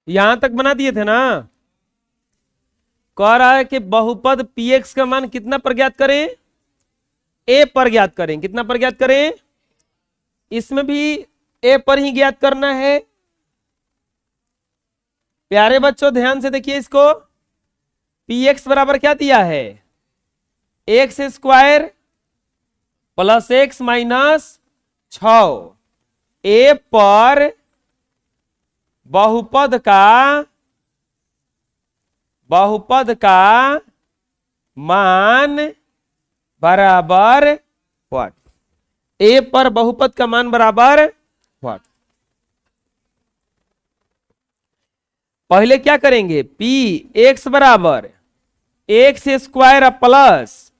यहां तक बना दिए थे ना। कह रहा है कि बहुपद px का मान कितना पर ज्ञात करें, a पर ज्ञात करें। कितना पर ज्ञात करें, इसमें भी a पर ही ज्ञात करना है। प्यारे बच्चों ध्यान से देखिए इसको, px बराबर क्या दिया है, x square plus x minus 6। ए पर बहुपद का मान बराबर व्हाट, ए पर बहुपद का मान बराबर व्हाट। पहले क्या करेंगे, पी एक्स बराबर x square plus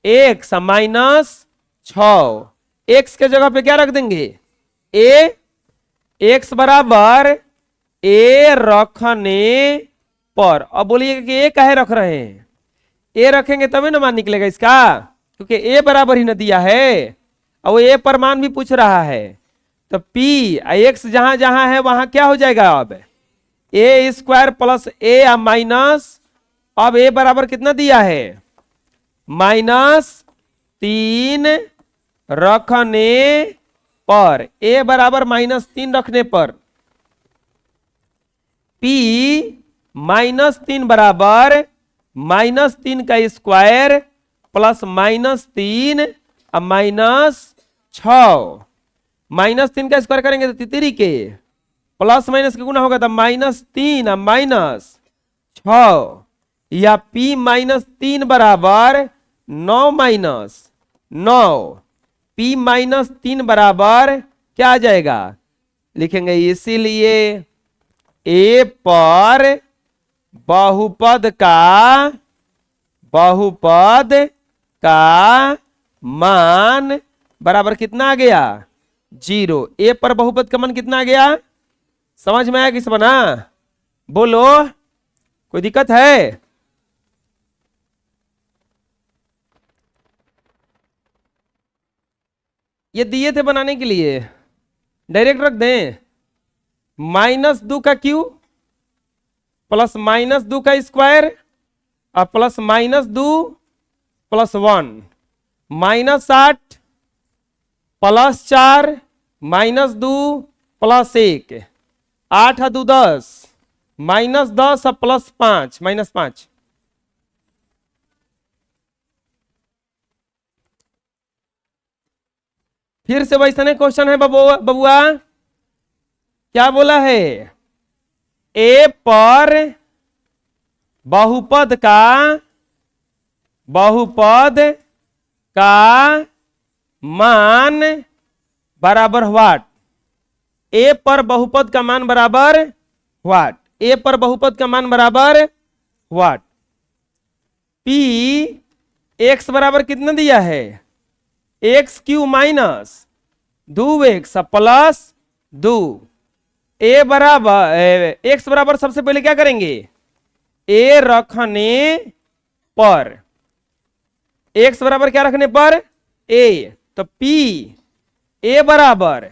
x minus 6। X के जगह पे क्या रख देंगे, ए। एक्स बराबर ए रखने पर, अब बोलिए कि ए काहे रख रहे हैं, ए रखेंगे तभी ना मान निकलेगा इसका, क्योंकि ए बराबर ही न दिया है और वो ए पर मान भी पूछ रहा है। तो पी एक्स जहां जहां है वहां क्या हो जाएगा, अब ए स्क्वायर प्लस ए माइनस, अब ए बराबर कितना दिया है, -3 रखने पर, ए बराबर -3 रखने पर P -3 बराबर -3 का स्क्वायर प्लस -3 और -6। -3 का स्क्वायर करेंगे तो तितरी के, प्लस माइनस का गुना होगा तो -3 और -6, या P -3 बराबर 9 -9। P -3 बराबर क्या आ जाएगा, लिखेंगे इसीलिए ए पर बहुपद का मान बराबर कितना आ गया, 0। ए पर बहुपद का मान कितना आ गया, समझ में आया किस बना, बोलो कोई दिक्कत है। ये दिए थे बनाने के लिए, डायरेक्ट रख दें, -2 का क्यूब प्लस -2 का स्क्वायर और प्लस -2 प्लस 1, -8 प्लस 4 -2 प्लस 1, 8 और 2 10, -10 और प्लस 5 -5। फिर से वैसा क्वेश्चन है बबुआ, क्या बोला है, ए पर बहुपद का मान बराबर व्हाट, ए पर बहुपद का मान बराबर व्हाट, ए पर बहुपद का मान बराबर व्हाट। पी एक्स बराबर कितना दिया है, x Q minus 2x plus 2। ए बराबर एक्स बराबर सबसे पहले क्या करेंगे, ए रखने पर, एक्स बराबर क्या रखने पर, ए। तो पी ए बराबर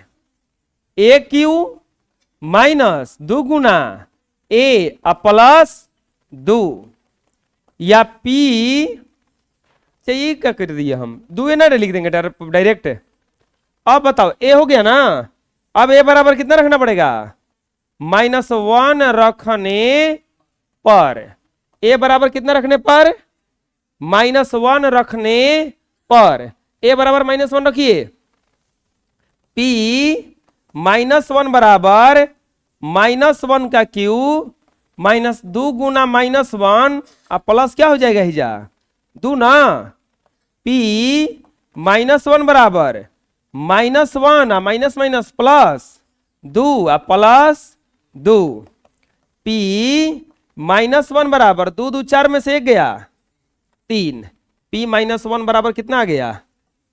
ए क्यू माइनस 2 गुना ए प्लस 2, या पी चाहिए क्या कर दिया हम, 2 ए ना लिख देंगे डायरेक्ट। अब बताओ ए हो गया ना, अब ए बराबर कितना रखना पड़ेगा, -1 रखने पर, ए बराबर कितना रखने पर, -1 रखने पर, ए बराबर -1 रखिए। P -1 बराबर -1 का क्यूब -2 गुना -1 और प्लस क्या हो जाएगा हिजा 2 ना। P -1 बराबर -1 और माइनस माइनस प्लस 2 और प्लस 2। P -1 बराबर 2 2 4 में से 1 गया 3। P -1 बराबर कितना आ गया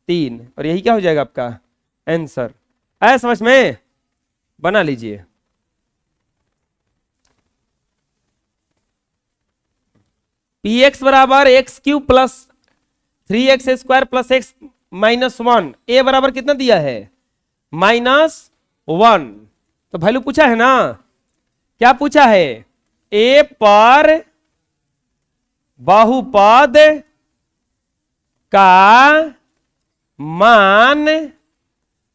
3, और यही क्या हो जाएगा आपका आंसर। आया समझ में, बना लीजिए। px बराबर x cube plus 3x square plus x -1, ए बराबर कितना दिया है -1, तो वैल्यू पूछा है ना, क्या पूछा है? ए पर बहुपद का मान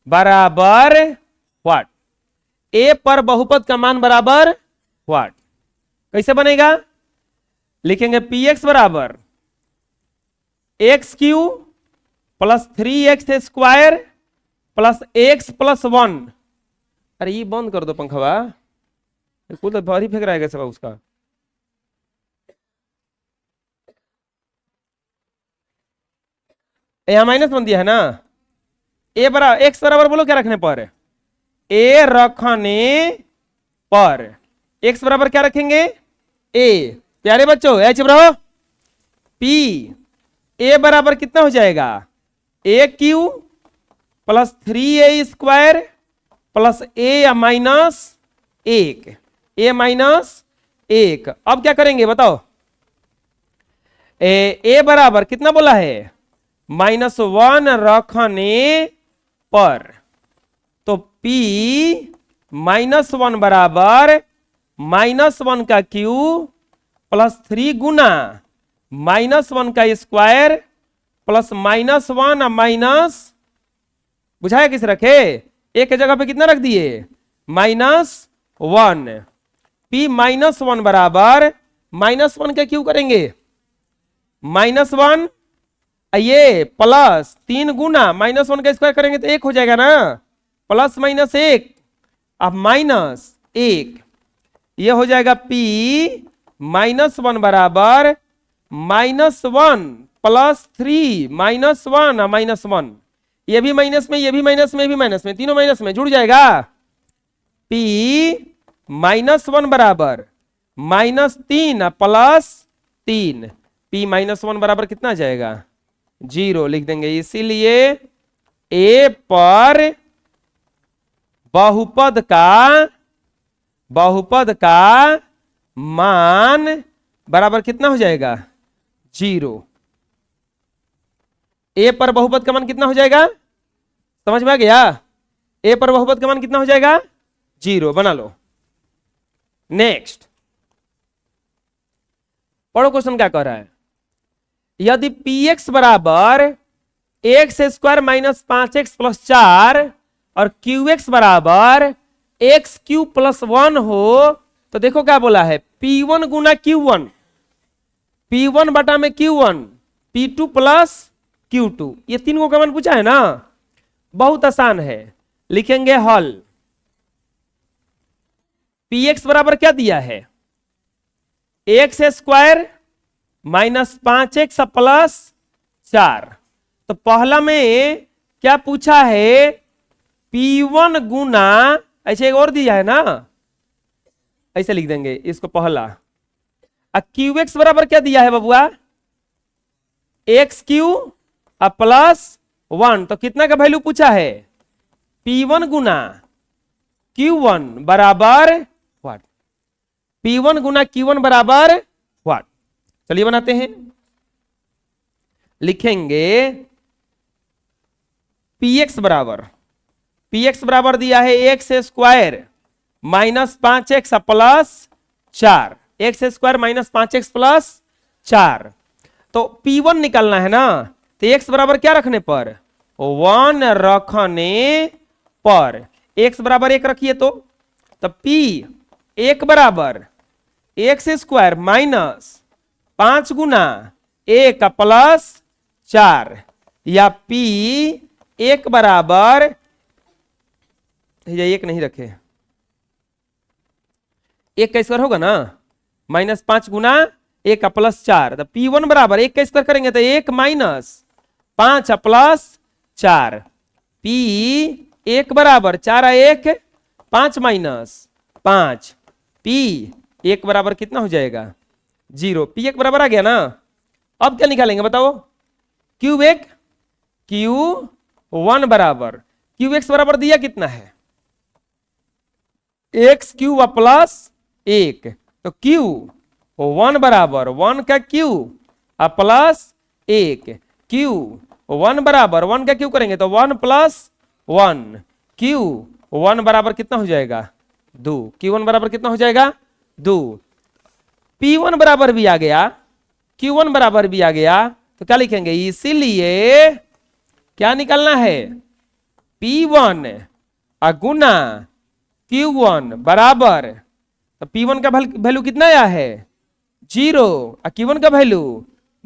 बराबर व्हाट? ए पर बहुपद का मान बराबर व्हाट? कैसे बनेगा? लिखेंगे पी एक्स बराबर x Q plus 3x² plus x plus 1। अरे ये बंद कर दो पंखवा, कुछ तो भारी फेंक रहा है सब उसका। यहां माइनस बन दिया है ना। ए बराबर एक्स बराबर बोलो क्या रखने पर? ए रखने पर एक्स बराबर क्या रखेंगे? ए। प्यारे बच्चों एच रहो पी ए बराबर कितना हो जाएगा? ए क्यू प्लस 3a² प्लस ए माइनस 1, ए माइनस 1। अब क्या करेंगे बताओ? ए बराबर कितना बोला है? -1 रखने पर, तो P -1 बराबर -1 का क्यू प्लस 3 गुना -1 का स्क्वायर प्लस -1 माइनस, बुझाया किस रखे? एक के जगह पे कितना रख दिए? -1। P -1 बराबर -1 का क्यू करेंगे -1, ये प्लस 3 गुना -1 का स्क्वायर करेंगे तो 1 हो जाएगा ना, प्लस -1 अब -1, ये हो जाएगा P -1 बराबर -1 प्लस 3 -1 -1, ये भी माइनस में, ये भी माइनस में, ये भी माइनस में, तीनों माइनस में जुड़ जाएगा। P -1 बराबर -3 प्लस 3, P -1 बराबर कितना आ जाएगा? 0 लिख देंगे। इसीलिए ए पर बहुपद का मान बराबर कितना हो जाएगा? 0। ए पर बहुपद का मान कितना हो जाएगा? समझ में आ गया? ए पर बहुपद का मान कितना हो जाएगा? 0 बना लो। नेक्स्ट पढ़ो क्वेश्चन क्या कह रहा है। यदि px बराबर x² माइनस 5x प्लस 4 और qx बराबर x³ प्लस 1 हो तो देखो क्या बोला है? p1 गुना q1, p1 बटा में q1, p2 प्लस q2, ये तीन को कॉमन पूछा है ना। बहुत आसान है, लिखेंगे हल। px बराबर क्या दिया है? x² minus 5x plus 4। तो पहला में क्या पूछा है? p1 गुना, ऐसे एक और दिया है ना, ऐसे लिख देंगे इसको पहला। qx बराबर क्या दिया है बबुआ? x³ प्लस 1, तो कितना का वैल्यू पूछा है? p1 गुना q1 बराबर व्हाट? p1 गुना q1 बराबर व्हाट? चलिए बनाते हैं। लिखेंगे px बराबर दिया है x² minus 5x plus 4, x² minus 5x plus 4। तो p1 निकालना है ना, तो x बराबर क्या रखने पर? 1 रखने पर, x बराबर 1 रखिए तो p 1 बराबर x² माइनस 5 गुना 1 प्लस 4, या p 1 बराबर, ये 1 नहीं रखे, 1 का स्क्वायर होगा ना, -5 गुना 1 प्लस 4, तो p1 बराबर 1 का स्क्वायर करेंगे तो 1 माइनस 5 प्लस 4, p 1 बराबर 4 1 5 माइनस 5, p 1 बराबर कितना हो जाएगा? 0। p 1 बराबर आ गया ना। अब क्या निकालेंगे बताओ? q1 बराबर, qx बराबर दिया कितना है? x³ प्लस 1, तो q1 बराबर 1 का q प्लस 1, q1 बराबर 1 का क्यू करेंगे तो 1 प्लस 1, q1 बराबर कितना हो जाएगा? 2। Q1 बराबर कितना हो जाएगा 2। P1 बराबर भी आ गया, Q1 बराबर भी आ गया, तो क्या लिखेंगे, इसीलिए क्या निकालना है, P1 गुना Q1 बराबर, तो P1 का वैल्यू कितना आया है 0 और Q1 का वैल्यू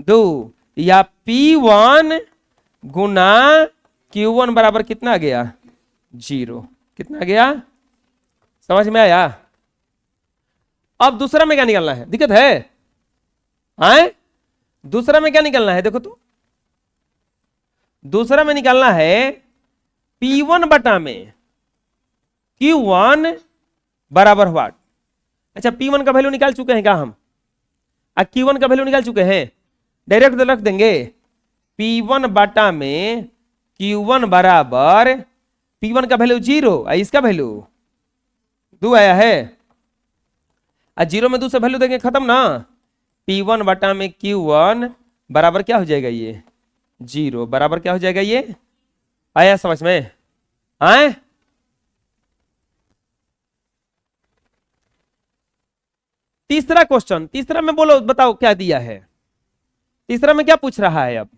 2, या P1 गुना Q1 बराबर कितना आ गया 0। कितना आ गया, समझ में आया। अब दूसरा में क्या निकालना है, दिक्कत है आए? दूसरा में क्या निकालना है, देखो तो दूसरा में निकालना है P1 बटा में Q1 बराबर व्हाट। अच्छा, P1 का वैल्यू निकाल चुके हैं क्या हम, Q1 का वैल्यू निकाल चुके हैं, डायरेक्ट रख देंगे P1 बटा में Q1 बराबर, P1 का वैल्यू 0 और इसका वैल्यू 2 आया है, 0 में 2 से वैल्यू देंगे खत्म ना। P1 बटा में Q1 बराबर क्या हो जाएगा, ये 0 बराबर क्या हो जाएगा, ये आया समझ में आए। तीसरा क्वेश्चन, तीसरा में बोलो बताओ क्या दिया है, तीसरा में क्या पूछ रहा है, अब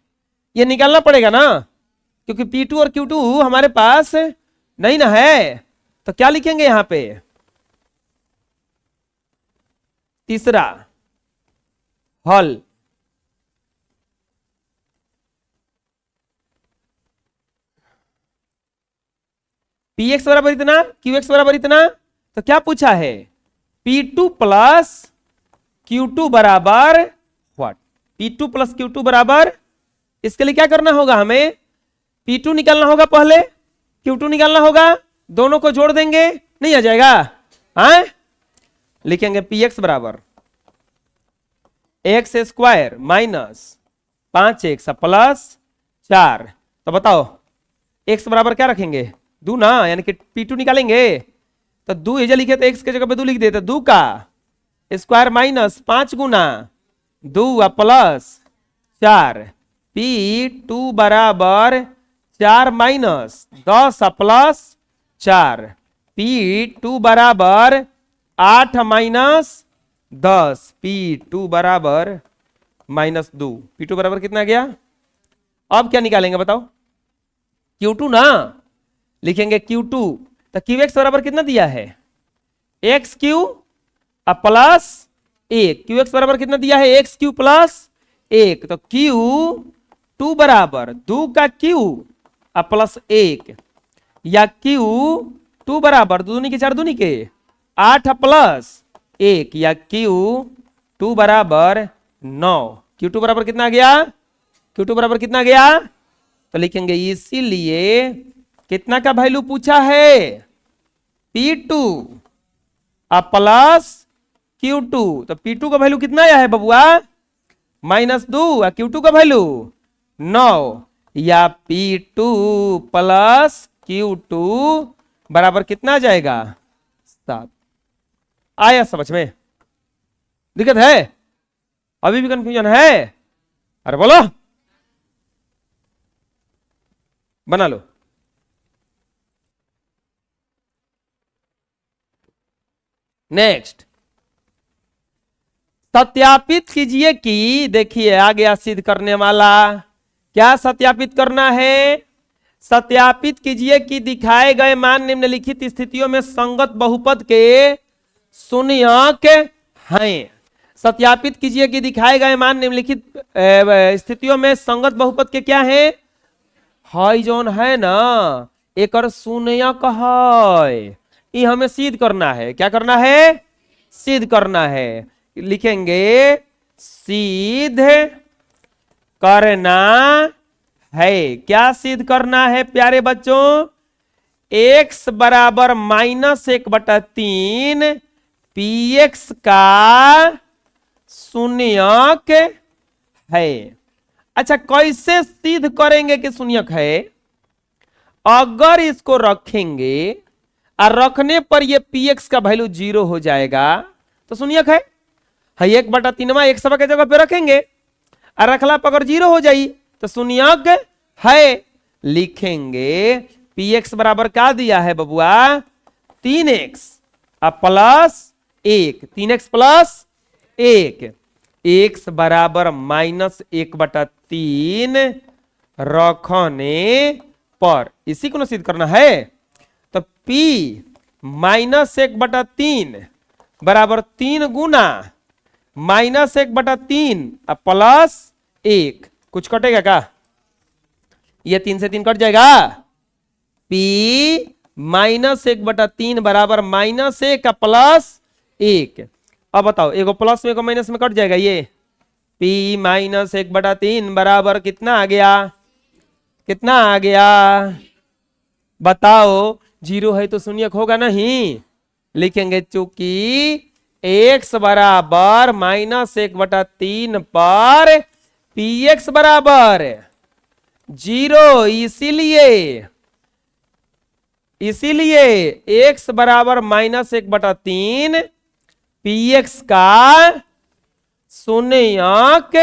ये निकालना पड़ेगा ना, क्योंकि P2 और Q2 हमारे पास नहीं ना है, तो क्या लिखेंगे यहां पे, तीसरा हल। Px बराबर इतना, Qx बराबर इतना, तो क्या पूछा है, P2 प्लस Q2 बराबर व्हाट, P2 प्लस Q2 बराबर, इसके लिए क्या करना होगा, हमें P2 निकालना होगा पहले, Q2 निकालना होगा, दोनों को जोड़ देंगे, नहीं आ जाएगा, हाँ लिखेंगे Px बराबर x square minus 5x plus 4। तो बताओ x बराबर क्या रखेंगे 2 ना, यानी कि P2 निकालेंगे, तो 2 इधर लिखे तो x के जगह पे 2 लिख देते, 2 का स्क्वायर माइनस 5 गुना 2 प्लस 4, P2 बराबर 4 माइनस 10 प्लस 4, P2 बराबर 8 माइनस 10, P2 बराबर -2, P2 बराबर कितना गया। अब क्या निकालेंगे बताओ, Q2 ना, लिखेंगे Q2, तो QX बराबर कितना दिया है, XQ प्लस 1, QX बराबर कितना दिया है, XQ प्लस 1, तो Q2 बराबर 2 का Q प्लस 1, या Q2 बराबर 2 दूनी के 4 दूनी के 8 प्लस 1, या Q2 बराबर 9। Q2 बराबर कितना गया, Q2 बराबर कितना गया, तो लिखेंगे इसीलिए कितना का वैल्यू पूछा है, P2 प्लस Q2, तो P2 का वैल्यू कितना आया है बबुआ -2, और Q2 का वैल्यू 9, या P2 प्लस Q2 बराबर कितना आ जाएगा 7। आया समझ में, दिक्कत है, अभी भी कंफ्यूजन है, अरे बोलो, बना लो। नेक्स्ट, सत्यापित कीजिए कि, देखिए आ गया सिद्ध करने वाला, क्या सत्यापित करना है, सत्यापित कीजिए कि दिखाए गए मान निम्नलिखित स्थितियों में संगत बहुपद के शून्यक हैं। सत्यापित कीजिए कि दिखाए गए मान निम्नलिखित स्थितियों में संगत बहुपद के क्या हैं, हाई जोन है ना, एक शून्यक है, ये हमें सिद्ध करना है, क्या करना है, सिद्ध करना है, लिखेंगे सिद्ध करना है। क्या सिद्ध करना है प्यारे बच्चों, x बराबर -1/3 px का शून्यक है। अच्छा, कैसे सिद्ध करेंगे कि शून्यक है, अगर इसको रखेंगे और रखने पर ये px का वैल्यू 0 हो जाएगा तो शून्यक है। 1/3 एक सवा के जगह पे रखेंगे और रखला पर अगर 0 हो जाई तो शून्यक है। लिखेंगे px बराबर क्या दिया है बबुआ 3x अब प्लस 1, 3x प्लस 1, x बराबर -1/3 रखने पर, इसी को ना सिद्ध करना है। तो p -1/3 बराबर 3 गुना -1/3 प्लस 1, कुछ कटेगा क्या? ये 3 से 3 कट जाएगा। p -1/3 बराबर -1 का प्लस 1। अब बताओ, एगो प्लस में एगो माइनस में कट जाएगा। ये p -1/3 बराबर कितना आ गया? कितना आ गया बताओ? 0 है तो शून्यक होगा नहीं, लिखेंगे चूंकि x बराबर -1/3 पर px बराबर 0, इसीलिए x बराबर -1/3 px का शून्यक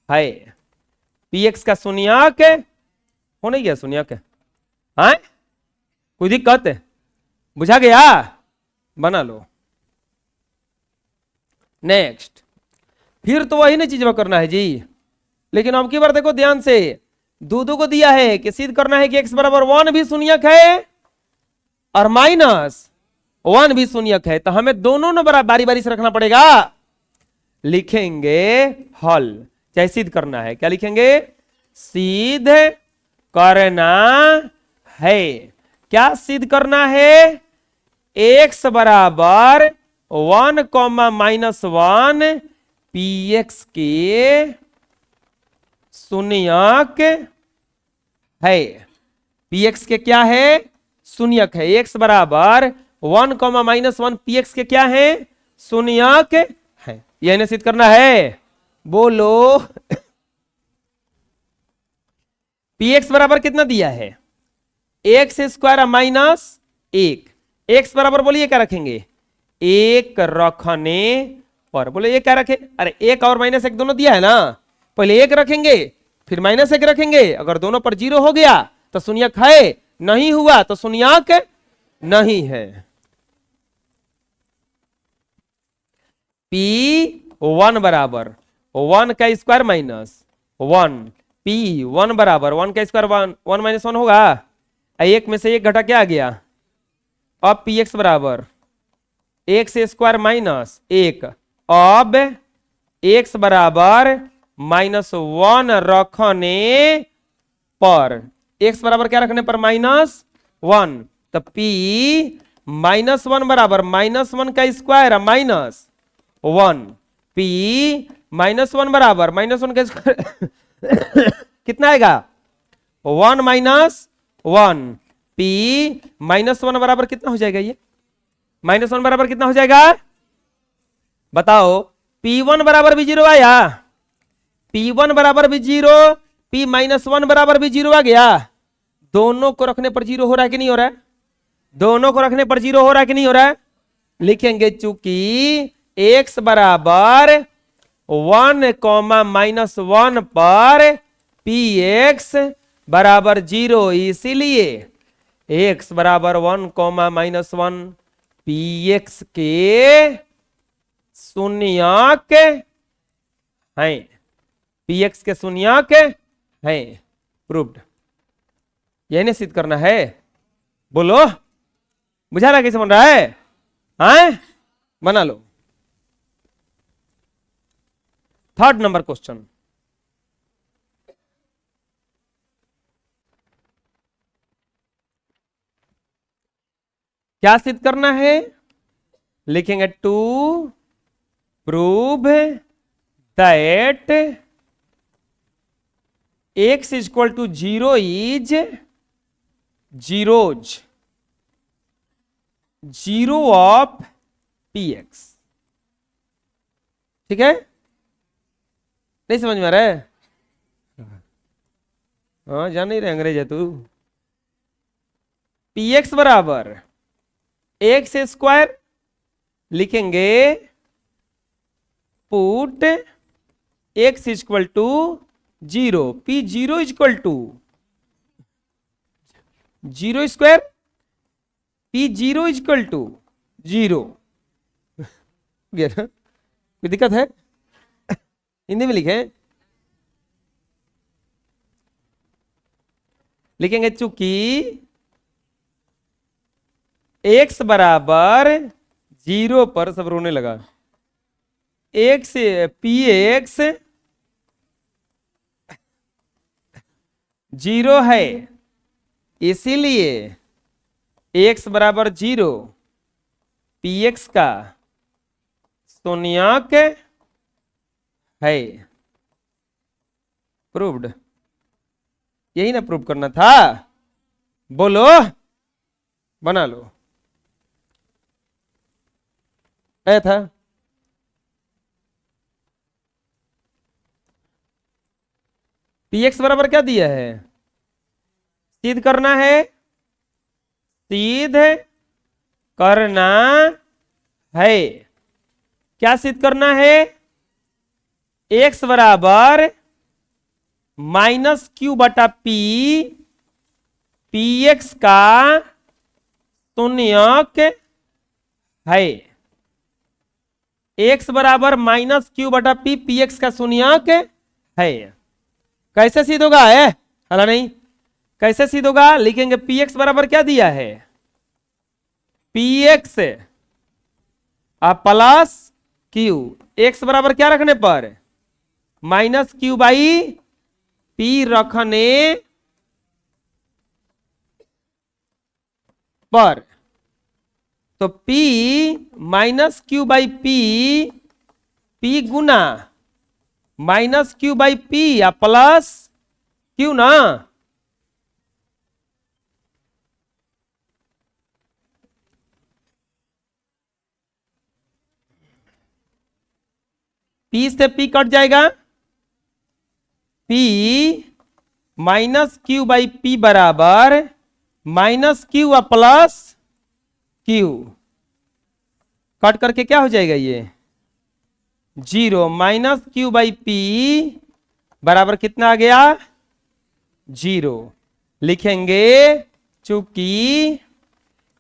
है। px का शून्यक हो नहीं गया? शून्यक है, कोई दिक्कत? बुझा गया? बना लो। नेक्स्ट, फिर तो वही ना चीज करना है जी, लेकिन अब की बार देखो ध्यान से, दो को दिया है कि सिद्ध करना है कि x बराबर 1 भी शून्यक है और -1 भी शून्यक है। तो हमें दोनों नंबर बारी बारी से रखना पड़ेगा। लिखेंगे हल, चाहे सिद्ध करना है। क्या लिखेंगे? सिद्ध करना है। क्या सिद्ध करना है? x बराबर 1, -1 px के शून्यक है। px के क्या है? शून्यक है। x बराबर 1, -1 px के क्या है? शून्यक है। यह इन्हें सिद्ध करना है। बोलो px बराबर कितना दिया है? x square -1। x बराबर बोलिए क्या रखेंगे? 1 रखने पर। बोले ये क्या रखे? अरे 1 और -1 दोनों दिया है ना, पहले 1 रखेंगे फिर -1 रखेंगे। अगर दोनों पर 0 हो गया तो शून्यक है, नहीं हुआ तो शून्यक नहीं है। p1 बराबर 1 का स्क्वायर -1, p1 बराबर 1 का स्क्वायर 1 -1 होगा। एक में से एक घटा क्या आ गया? अब px बराबर x स्क्वायर -1। अब x बराबर -1 रखने पर, x बराबर क्या रखने पर? -1। तो p -1 बराबर -1 का स्क्वायर -1, p -1 बराबर -1 का स्क्वायर कितना आएगा? 1 -1। p -1 बराबर कितना हो जाएगा? ये -1 बराबर कितना हो जाएगा बताओ? p1 बराबर भी 0 आया, p1 बराबर भी 0, p -1 बराबर भी 0 आ गया। दोनों को रखने पर 0 हो रहा है कि नहीं हो रहा है? दोनों को रखने पर 0 हो रहा है कि नहीं हो रहा है? लिखेंगे चूंकि x बराबर 1, -1 पर px बराबर 0, इसीलिए x बराबर 1, -1 px के शून्यक हैं। px के शून्यक हैं। प्रूव्ड। यही सिद्ध करना है। बोलो बुझा रहा? कैसे बन रहा है? हाँ, बना लो। 3rd number question. क्या सिद्ध करना है? लिखेंगे to prove that x equal to 0 is zero of px। ठीक है? नहीं समझ में आ रहा है? हाँ, जान नहीं रहे अंग्रेज है तू। px बराबर x स्क्वायर, लिखेंगे put x equal to 0, p 0 equal to 0 square, p 0 equal to zero. गया ना? कोई दिक्कत है? हिंदी में लिखे, लिखेंगे चूंकि x बराबर जीरो पर, सब रोने लगा, x पी एक्स जीरो है, इसीलिए x बराबर जीरो पी एक्स का शून्यक है। प्रूव्ड। यही ना प्रूव करना था? बोलो, बना लो। ऐ था। पी एक्स बराबर क्या दिया है? सिद्ध करना है, सिद्ध करना है। क्या सिद्ध करना है? एक्स बराबर माइनस क्यू बटा पी, पी एक्स का शून्यक है। एक्स बराबर माइनस क्यू बटा पी, पी एक्स का शून्यक है। कैसे सिद्ध होगा? है हला नहीं? कैसे सिद्ध होगा? लिखेंगे पी एक्स बराबर क्या दिया है? P x plus Q, x बराबर क्या रखने पर? माइनस क्यू बाई पी रखने पर। तो P minus Q by P, P Guna minus Q by P या प्लस क्यू ना? P से P कट जाएगा, P minus Q by P बराबर माइनस क्यू या प्लस क्यू। कट करके क्या हो जाएगा? ये zero. Minus Q by P बराबर कितना आ गया? जीरो। लिखेंगे चूंकि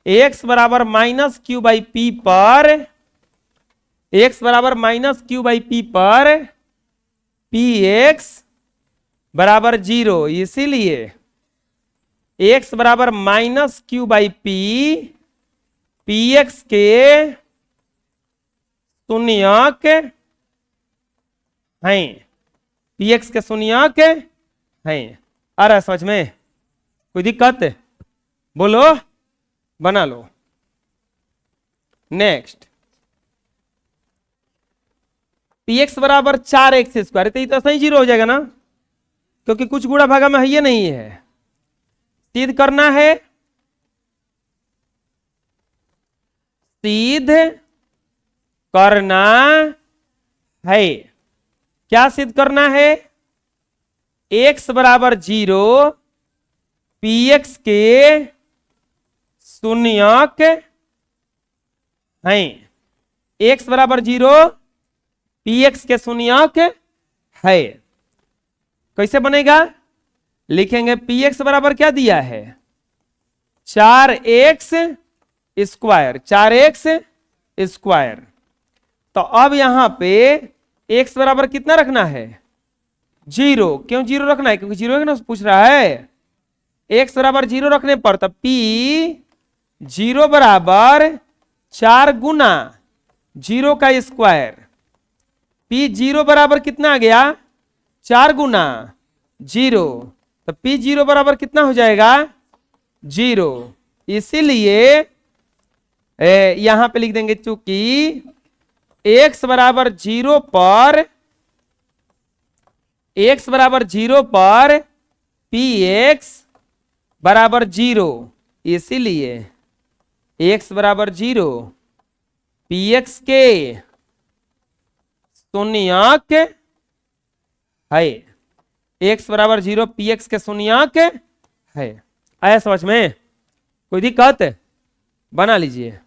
x बराबर माइनस क्यू बाई पी पर, x बराबर माइनस क्यू बाई पी पर पी एक्स बराबर जीरो, इसीलिए x बराबर minus Q by P, P x के शून्यक हैं, पी एक्स के शून्यक हैं। आ रहा है समझ में? कोई दिक्कत? बोलो, बना लो। नेक्स्ट, पी एक्स बराबर 4x स्क्वायर, तो ये तो सही जीरो हो जाएगा ना, क्योंकि कुछ गुणा भागा में है ये नहीं है। सिद्ध करना है, सिद्ध करना है। क्या सिद्ध करना है? x बराबर जीरो पी एक्स के शून्यक हैं। x बराबर जीरो पी एक्स के शून्यक है। कैसे बनेगा? लिखेंगे पी एक्स बराबर क्या दिया है? 4x square, 4x square. तो अब यहां पे x बराबर कितना रखना है? जीरो। क्यों जीरो रखना है? क्योंकि जीरो ना पूछ रहा है। x बराबर जीरो रखने पर तब p जीरो बराबर 4 गुना जीरो का स्क्वायर, p जीरो बराबर कितना आ गया? 4 गुना जीरो, तो p जीरो बराबर कितना हो जाएगा? जीरो। इसीलिए यहां पे लिख देंगे चूंकि x बराबर जीरो पर, x बराबर जीरो पर पी एक्स बराबर जीरो, इसीलिए x बराबर जीरो पी एक्स के शून्यक है। x बराबर जीरो पी एक्स के शून्यक है। आया समझ में? कोई दिक्कत? बना लीजिए।